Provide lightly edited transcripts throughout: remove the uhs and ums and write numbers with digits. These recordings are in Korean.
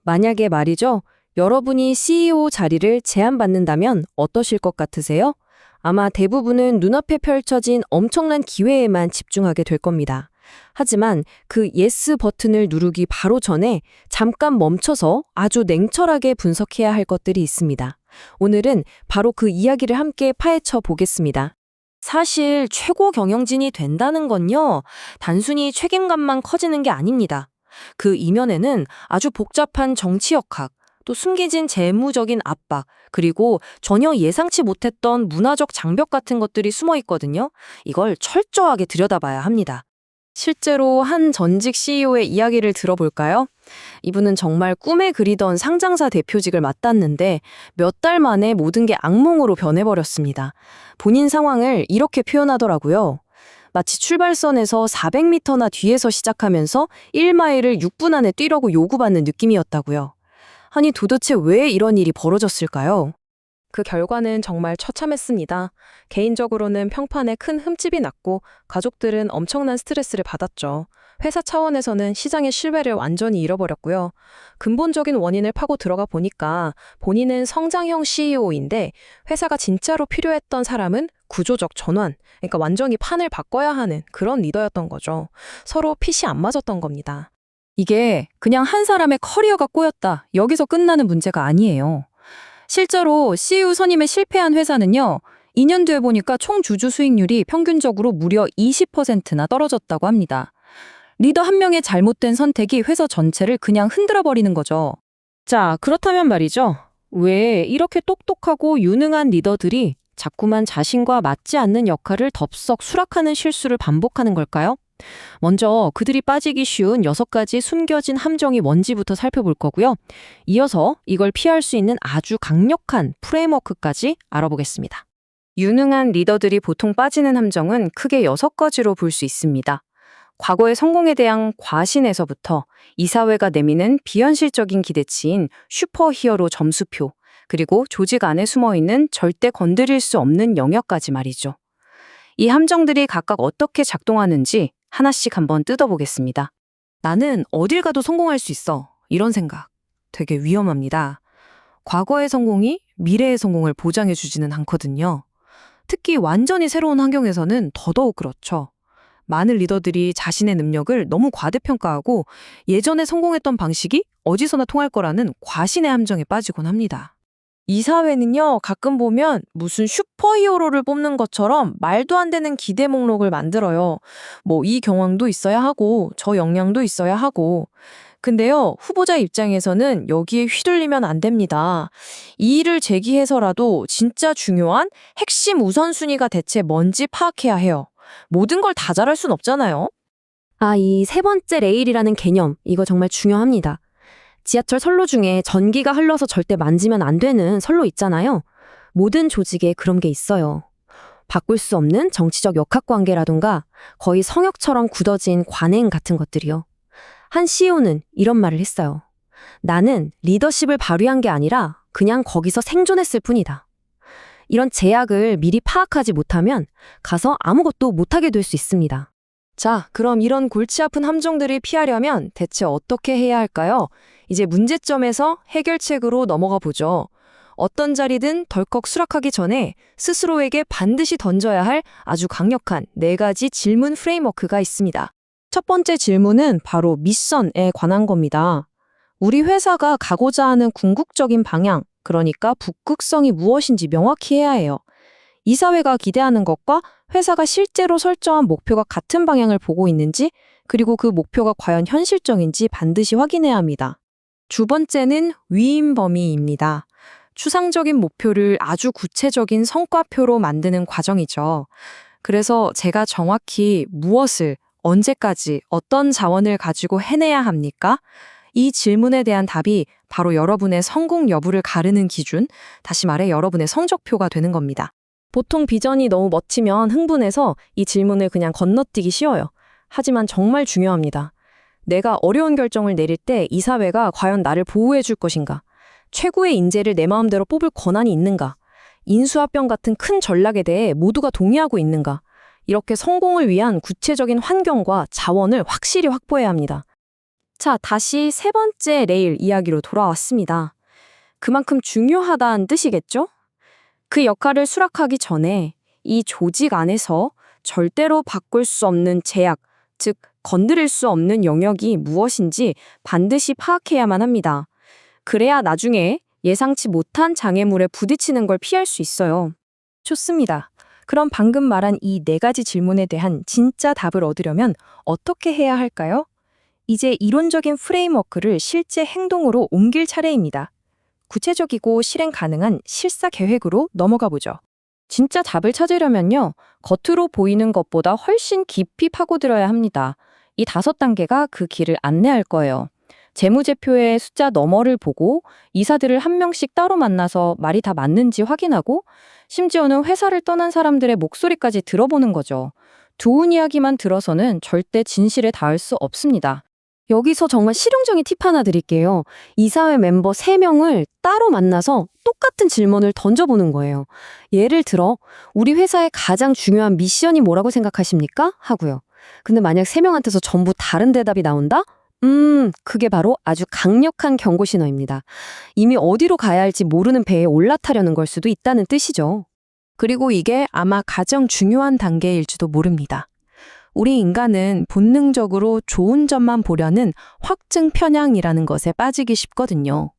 만약에 말이죠. 여러분이 CEO 자리를 제안받는다면 어떠실 것 같으세요? 아마 대부분은 눈앞에 펼쳐진 엄청난 기회에만 집중하게 될 겁니다. 하지만 그 예스 버튼을 누르기 바로 전에 잠깐 멈춰서 아주 냉철하게 분석해야 할 것들이 있습니다. 오늘은 바로 그 이야기를 함께 파헤쳐 보겠습니다. 사실 최고 경영진이 된다는 건요, 단순히 책임감만 커지는 게 아닙니다. 그 이면에는 아주 복잡한 정치 역학, 또 숨겨진 재무적인 압박, 그리고 전혀 예상치 못했던 문화적 장벽 같은 것들이 숨어 있거든요. 이걸 철저하게 들여다봐야 합니다. 실제로 한 전직 CEO의 이야기를 들어볼까요? 이분은 정말 꿈에 그리던 상장사 대표직을 맡았는데 몇 달 만에 모든 게 악몽으로 변해버렸습니다. 본인 상황을 이렇게 표현하더라고요. 마치 출발선에서 400m나 뒤에서 시작하면서 1마일을 6분 안에 뛰라고 요구받는 느낌이었다고요. 아니 도대체 왜 이런 일이 벌어졌을까요? 그 결과는 정말 처참했습니다. 개인적으로는 평판에 큰 흠집이 났고 가족들은 엄청난 스트레스를 받았죠. 회사 차원에서는 시장의 신뢰를 완전히 잃어버렸고요. 근본적인 원인을 파고 들어가 보니까 본인은 성장형 CEO인데 회사가 진짜로 필요했던 사람은 구조적 전환, 그러니까 완전히 판을 바꿔야 하는 그런 리더였던 거죠. 서로 핏이 안 맞았던 겁니다. 이게 그냥 한 사람의 커리어가 꼬였다, 여기서 끝나는 문제가 아니에요. 실제로 CEO 선임에 실패한 회사는요, 2년 뒤에 보니까 총 주주 수익률이 평균적으로 무려 20%나 떨어졌다고 합니다. 리더 한 명의 잘못된 선택이 회사 전체를 그냥 흔들어버리는 거죠. 자, 그렇다면 말이죠. 왜 이렇게 똑똑하고 유능한 리더들이 자꾸만 자신과 맞지 않는 역할을 덥석 수락하는 실수를 반복하는 걸까요? 먼저 그들이 빠지기 쉬운 6가지 숨겨진 함정이 뭔지부터 살펴볼 거고요. 이어서 이걸 피할 수 있는 아주 강력한 프레임워크까지 알아보겠습니다. 유능한 리더들이 보통 빠지는 함정은 크게 6가지로 볼 수 있습니다. 과거의 성공에 대한 과신에서부터 이사회가 내미는 비현실적인 기대치인 슈퍼히어로 점수표, 그리고 조직 안에 숨어있는 절대 건드릴 수 없는 영역까지 말이죠. 이 함정들이 각각 어떻게 작동하는지 하나씩 한번 뜯어보겠습니다. 나는 어딜 가도 성공할 수 있어. 이런 생각 되게 위험합니다. 과거의 성공이 미래의 성공을 보장해주지는 않거든요. 특히 완전히 새로운 환경에서는 더더욱 그렇죠. 많은 리더들이 자신의 능력을 너무 과대평가하고 예전에 성공했던 방식이 어디서나 통할 거라는 과신의 함정에 빠지곤 합니다. 이 사회는요, 가끔 보면 무슨 슈퍼히어로를 뽑는 것처럼 말도 안 되는 기대 목록을 만들어요. 뭐 이 경황도 있어야 하고 저 역량도 있어야 하고. 근데요, 후보자 입장에서는 여기에 휘둘리면 안 됩니다. 이 일을 제기해서라도 진짜 중요한 핵심 우선순위가 대체 뭔지 파악해야 해요. 모든 걸 다 잘할 순 없잖아요. 이 세 번째 레일이라는 개념, 이거 정말 중요합니다. 지하철 선로 중에 전기가 흘러서 절대 만지면 안 되는 선로 있잖아요. 모든 조직에 그런 게 있어요. 바꿀 수 없는 정치적 역학관계라던가 거의 성역처럼 굳어진 관행 같은 것들이요. 한 CEO는 이런 말을 했어요. 나는 리더십을 발휘한 게 아니라 그냥 거기서 생존했을 뿐이다. 이런 제약을 미리 파악하지 못하면 가서 아무것도 못하게 될 수 있습니다. 자, 그럼 이런 골치 아픈 함정들을 피하려면 대체 어떻게 해야 할까요? 이제 문제점에서 해결책으로 넘어가 보죠. 어떤 자리든 덜컥 수락하기 전에 스스로에게 반드시 던져야 할 아주 강력한 4가지 질문 프레임워크가 있습니다. 첫 번째 질문은 바로 미션에 관한 겁니다. 우리 회사가 가고자 하는 궁극적인 방향, 그러니까 북극성이 무엇인지 명확히 해야 해요. 이사회가 기대하는 것과 회사가 실제로 설정한 목표가 같은 방향을 보고 있는지, 그리고 그 목표가 과연 현실적인지 반드시 확인해야 합니다. 두 번째는 위임 범위입니다. 추상적인 목표를 아주 구체적인 성과표로 만드는 과정이죠. 그래서 제가 정확히 무엇을, 언제까지, 어떤 자원을 가지고 해내야 합니까? 이 질문에 대한 답이 바로 여러분의 성공 여부를 가르는 기준, 다시 말해 여러분의 성적표가 되는 겁니다. 보통 비전이 너무 멋지면 흥분해서 이 질문을 그냥 건너뛰기 쉬워요. 하지만 정말 중요합니다. 내가 어려운 결정을 내릴 때 이 사회가 과연 나를 보호해 줄 것인가? 최고의 인재를 내 마음대로 뽑을 권한이 있는가? 인수합병 같은 큰 전략에 대해 모두가 동의하고 있는가? 이렇게 성공을 위한 구체적인 환경과 자원을 확실히 확보해야 합니다. 자, 다시 세 번째 레일 이야기로 돌아왔습니다. 그만큼 중요하다는 뜻이겠죠? 그 역할을 수락하기 전에 이 조직 안에서 절대로 바꿀 수 없는 제약, 즉 건드릴 수 없는 영역이 무엇인지 반드시 파악해야만 합니다. 그래야 나중에 예상치 못한 장애물에 부딪히는 걸 피할 수 있어요. 좋습니다. 그럼 방금 말한 이 네 가지 질문에 대한 진짜 답을 얻으려면 어떻게 해야 할까요? 이제 이론적인 프레임워크를 실제 행동으로 옮길 차례입니다. 구체적이고 실행 가능한 실사 계획으로 넘어가 보죠. 진짜 답을 찾으려면요, 겉으로 보이는 것보다 훨씬 깊이 파고들어야 합니다. 이 5단계가 그 길을 안내할 거예요. 재무제표의 숫자 너머를 보고 이사들을 한 명씩 따로 만나서 말이 다 맞는지 확인하고 심지어는 회사를 떠난 사람들의 목소리까지 들어보는 거죠. 좋은 이야기만 들어서는 절대 진실에 닿을 수 없습니다. 여기서 정말 실용적인 팁 하나 드릴게요. 이사회 멤버 3명을 따로 만나서 똑같은 질문을 던져보는 거예요. 예를 들어, 우리 회사의 가장 중요한 미션이 뭐라고 생각하십니까? 하고요. 근데 만약 3명한테서 전부 다른 대답이 나온다? 그게 바로 아주 강력한 경고 신호입니다. 이미 어디로 가야 할지 모르는 배에 올라타려는 걸 수도 있다는 뜻이죠. 그리고 이게 아마 가장 중요한 단계일지도 모릅니다. 우리 인간은 본능적으로 좋은 점만 보려는 확증 편향이라는 것에 빠지기 쉽거든요.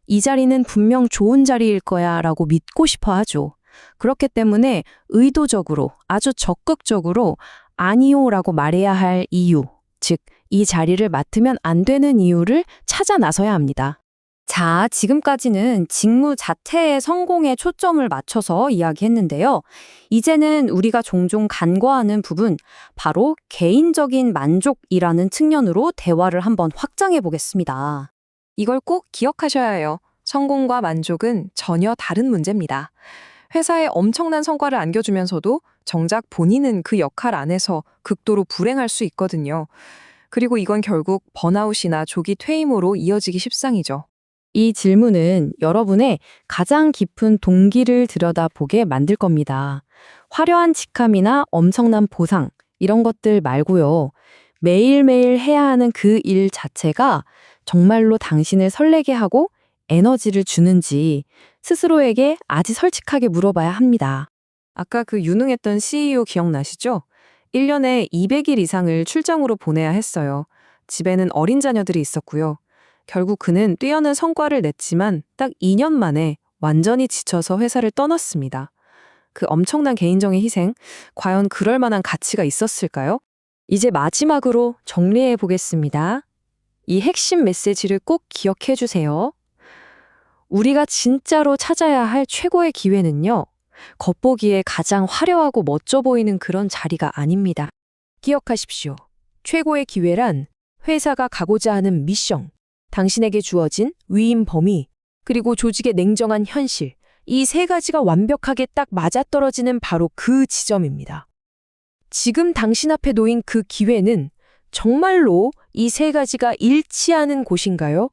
이 자리는 분명 좋은 자리일 거야 라고 믿고 싶어 하죠. 그렇기 때문에 의도적으로, 아주 적극적으로 아니요 라고 말해야 할 이유, 즉 이 자리를 맡으면 안 되는 이유를 찾아 나서야 합니다. 자, 지금까지는 직무 자체의 성공에 초점을 맞춰서 이야기했는데요. 이제는 우리가 종종 간과하는 부분, 바로 개인적인 만족이라는 측면으로 대화를 한번 확장해 보겠습니다. 이걸 꼭 기억하셔야 해요. 성공과 만족은 전혀 다른 문제입니다. 회사에 엄청난 성과를 안겨주면서도 정작 본인은 그 역할 안에서 극도로 불행할 수 있거든요. 그리고 이건 결국 번아웃이나 조기 퇴임으로 이어지기 십상이죠. 이 질문은 여러분의 가장 깊은 동기를 들여다보게 만들 겁니다. 화려한 직함이나 엄청난 보상, 이런 것들 말고요. 매일매일 해야 하는 그 일 자체가 정말로 당신을 설레게 하고 에너지를 주는지 스스로에게 아주 솔직하게 물어봐야 합니다. 아까 그 유능했던 CEO 기억나시죠? 1년에 200일 이상을 출장으로 보내야 했어요. 집에는 어린 자녀들이 있었고요. 결국 그는 뛰어난 성과를 냈지만 딱 2년 만에 완전히 지쳐서 회사를 떠났습니다. 그 엄청난 개인적인 희생, 과연 그럴 만한 가치가 있었을까요? 이제 마지막으로 정리해 보겠습니다. 이 핵심 메시지를 꼭 기억해 주세요. 우리가 진짜로 찾아야 할 최고의 기회는요, 겉보기에 가장 화려하고 멋져 보이는 그런 자리가 아닙니다. 기억하십시오. 최고의 기회란 회사가 가고자 하는 미션, 당신에게 주어진 위임 범위, 그리고 조직의 냉정한 현실, 이 3가지가 완벽하게 딱 맞아떨어지는 바로 그 지점입니다. 지금 당신 앞에 놓인 그 기회는 정말로 이 3가지가 일치하는 곳인가요?